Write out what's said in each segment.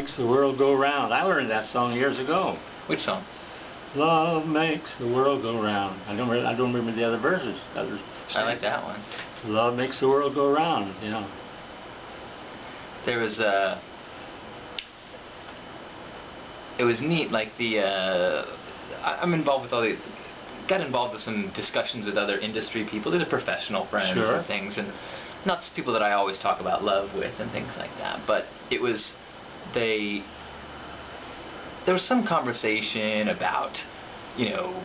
Makes the world go round. I learned that song years ago. Which song? Love makes the world go round. I don't remember the other verses. I like that one. Love makes the world go round. You know. There was it was neat. Like I'm involved with got involved with some discussions with other industry people. These are professional friends Sure. and things, and not people that I always talk about love with and things like that. But it was there was some conversation about, you know,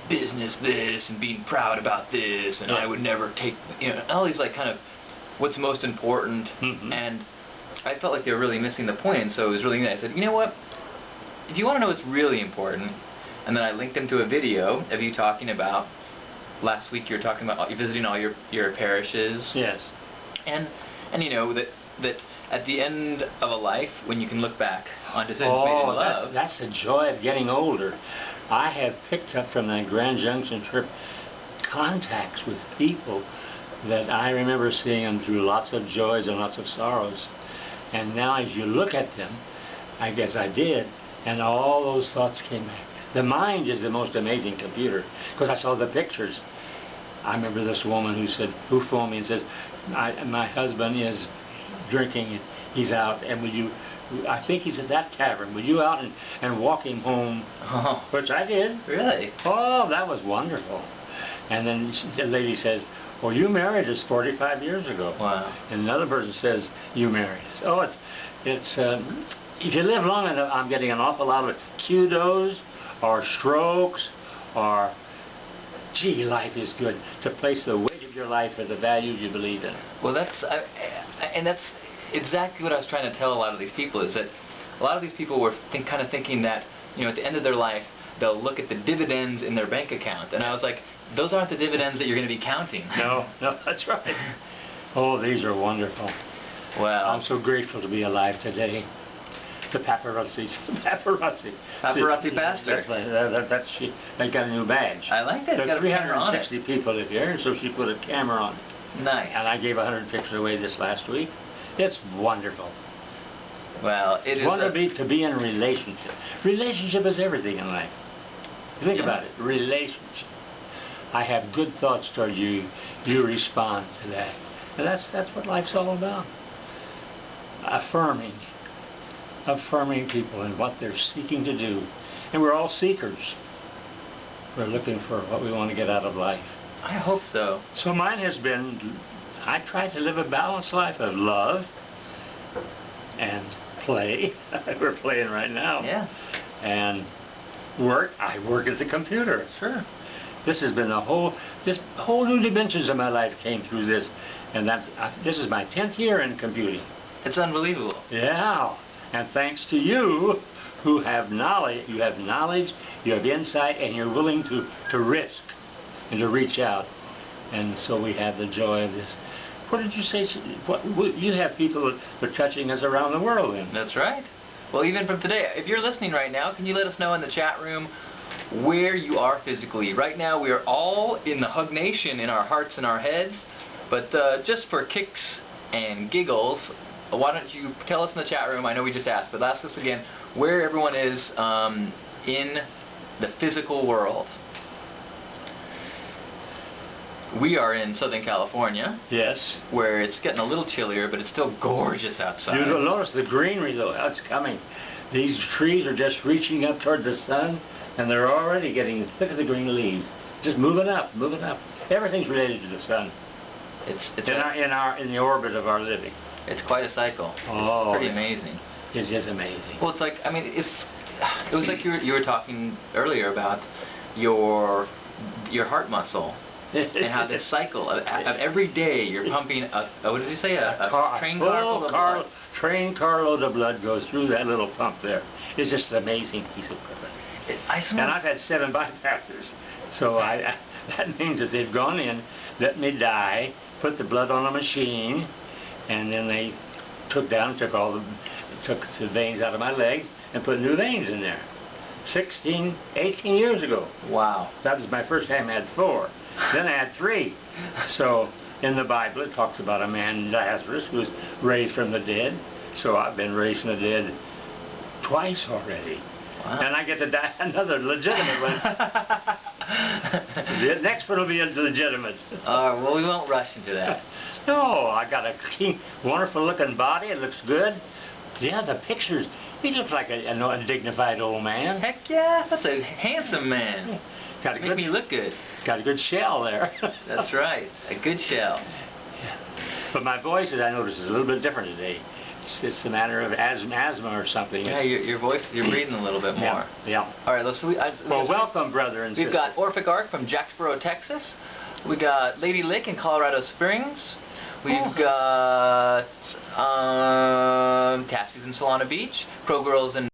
business this and being proud about this, and yeah. I would never take, you know, all these like kind of what's most important. Mm-hmm. And I felt like they were really missing the point, and so it was really neat. I said, you know what, if you want to know what's really important, and then I linked them to a video of you talking about last week. You were talking about you visiting all your parishes. Yes. And you know that at the end of a life, when you can look back on decisions made in love. That's the joy of getting older. I have picked up from that Grand Junction trip contacts with people that I remember seeing them through lots of joys and lots of sorrows. And now as you look at them, I guess I did, and all those thoughts came back. The mind is the most amazing computer, because I saw the pictures. I remember this woman who phoned me and says, my husband is drinking, he's out, and I think he's at that tavern, will you out and walk him home? Oh. Which I did. Really? Oh, that was wonderful. And then the lady says, well, you married us 45 years ago. Wow. And another person says, you married us. Oh, it's if you live long enough, I'm getting an awful lot of kudos or strokes or, gee, life is good. To place the weight of your life or the values you believe in. Well, that's exactly what I was trying to tell a lot of these people, is that a lot of these people were kind of thinking that, you know, at the end of their life, they'll look at the dividends in their bank account. And I was like, those aren't the dividends that you're going to be counting. No, that's right. Oh, these are wonderful. Well, I'm so grateful to be alive today. The paparazzi. Paparazzi pastor. They got a new badge. I like that. It's got a camera on it. 360 people live here, and so she put a camera on it. Nice. And I gave 100 pictures away this last week. It's wonderful. Well, it is wonderful to be in a relationship. Relationship is everything in life. Think about it. Relationship. I have good thoughts toward you. You respond to that. And that's what life's all about. Affirming people and what they're seeking to do. And we're all seekers. We're looking for what we want to get out of life. I hope so. So mine has been, I try to live a balanced life of love and play. We're playing right now. Yeah. And work. I work at the computer. Sure. This has been this whole new dimensions of my life came through this. And this is my 10th year in computing. It's unbelievable. Yeah. And thanks to you, who have knowledge, you have insight, and you're willing to risk and to reach out. And so we have the joy of this. What did you say? You have people that are touching us around the world then. That's right. Well, even from today, if you're listening right now, can you let us know in the chat room where you are physically? Right now, we are all in the Hug Nation in our hearts and our heads. But just for kicks and giggles, why don't you tell us in the chat room, I know we just asked, but ask us again, where everyone is in the physical world. We are in Southern California. Yes. Where it's getting a little chillier, but it's still gorgeous outside. You'll notice the greenery, though, how it's coming. These trees are just reaching up toward the sun, and they're already getting, look at the green leaves. Just moving up, moving up. Everything's related to the sun. It's in the orbit of our living. It's quite a cycle. Oh, it's pretty amazing. It is amazing. Well, it's like, I mean, it was like you were talking earlier about your heart muscle and how this cycle of every day you're pumping what did you say, a train carload of blood goes through that little pump there. It's just an amazing piece of equipment. And I've had 7 bypasses, so that means that they've gone in, let me die, put the blood on a machine, and then they took the veins out of my legs and put new veins in there. 18 years ago. Wow. That was my first time I had 4. Then I had 3. So in the Bible it talks about a man, Lazarus, who was raised from the dead. So I've been raised from the dead twice already. Wow. And I get to die another legitimate one. The next one will be legitimate. Well, we won't rush into that. No, I got a clean, wonderful looking body. It looks good. Yeah, the pictures. He looks like a dignified old man. Heck yeah, that's a handsome man. Got a Make good, me look good. got a good shell there. That's right, a good shell. But my voice, as I noticed, is a little bit different today. It's a matter of asthma or something. Yeah, your voice, you're breathing a little bit more. Yeah. All right, Well, welcome, brother and sister. We've got Orphic Arc from Jacksboro, Texas. We got Lady Lick in Colorado Springs. We've got Tassie's in Solana Beach. Pro Girls in